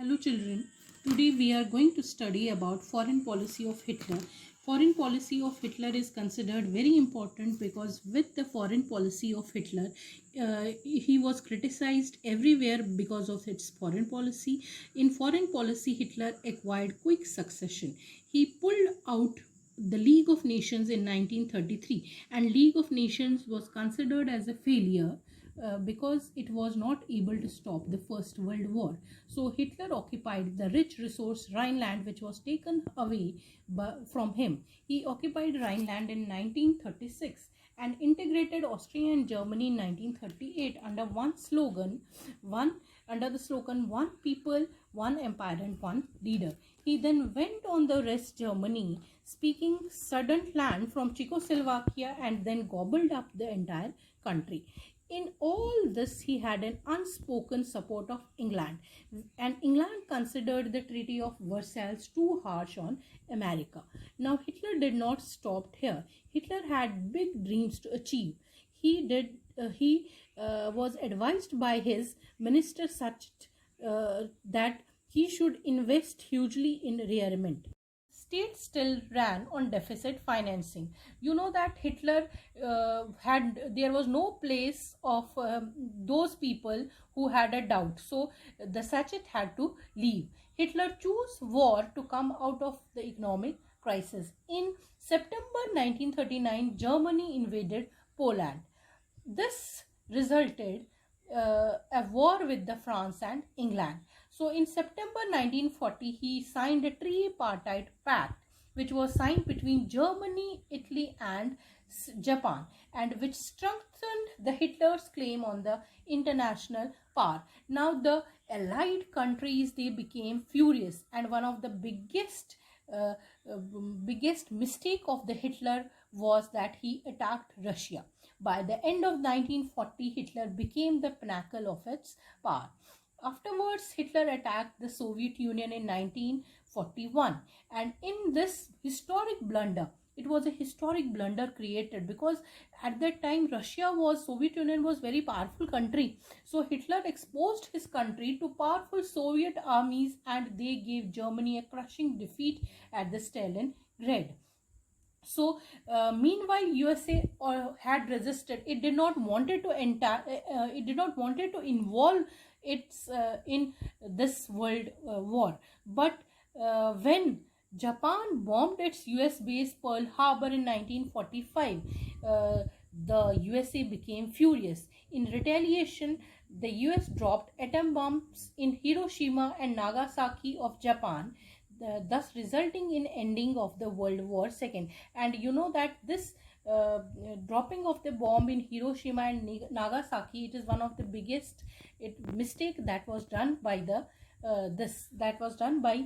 Hello children, today we are going to study about foreign policy of Hitler. Foreign policy of Hitler is considered very important because with the foreign policy of Hitler, he was criticized everywhere because of its foreign policy. In foreign policy, Hitler acquired quick succession. He pulled out the League of Nations in 1933, and League of Nations was considered as a failure because it was not able to stop the First World War. So Hitler occupied the rich resource Rhineland, which was taken away from him. He occupied Rhineland in 1936 and integrated Austria and Germany in 1938 under the slogan one people, one empire and one leader. He then went on the West Germany, speaking Sudetenland from Czechoslovakia, and then gobbled up the entire country. In all this, he had an unspoken support of England, and England considered the Treaty of Versailles too harsh on America. Now, Hitler did not stop here. Hitler had big dreams to achieve. He was advised by his minister that he should invest hugely in rearmament. State still ran on deficit financing. You know that Hitler there was no place of those people who had a doubt. So the Sachet had to leave. Hitler chose war to come out of the economic crisis. In September 1939, Germany invaded Poland. This resulted a war with the France and England. So in September 1940, he signed a tripartite pact which was signed between Germany, Italy and Japan, and which strengthened the Hitler's claim on the international power. Now the allied countries, they became furious, and one of the biggest mistake of the Hitler was that he attacked Russia. By the end of 1940, Hitler became the pinnacle of its power. Afterwards, Hitler attacked the Soviet Union in 1941, and in this historic blunder, it was a historic blunder created because at that time Soviet Union was very powerful country. So Hitler exposed his country to powerful Soviet armies, and they gave Germany a crushing defeat at the Stalingrad. So meanwhile, USA had resisted. It did not wanted to involve its in this world war. But when Japan bombed its US base Pearl Harbor in 1945, the USA became furious. In retaliation, the US dropped atom bombs in Hiroshima and Nagasaki of Japan, thus resulting in ending of the World War II. And you know that this dropping of the bomb in Hiroshima and Nagasaki, it is one of the biggest mistake that was done by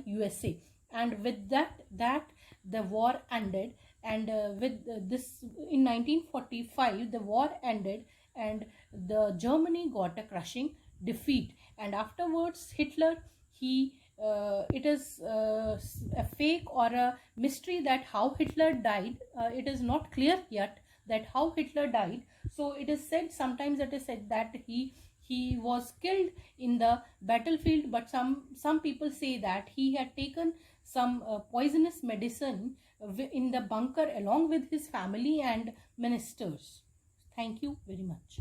USA. And with that the war ended, and with this in 1945 the war ended, and the Germany got a crushing defeat. And afterwards Hitler, it is a fake or a mystery that how Hitler died. It is not clear yet that how Hitler died. So it is said, sometimes it is said that he was killed in the battlefield, but some people say that he had taken some poisonous medicine in the bunker along with his family and ministers. Thank you very much.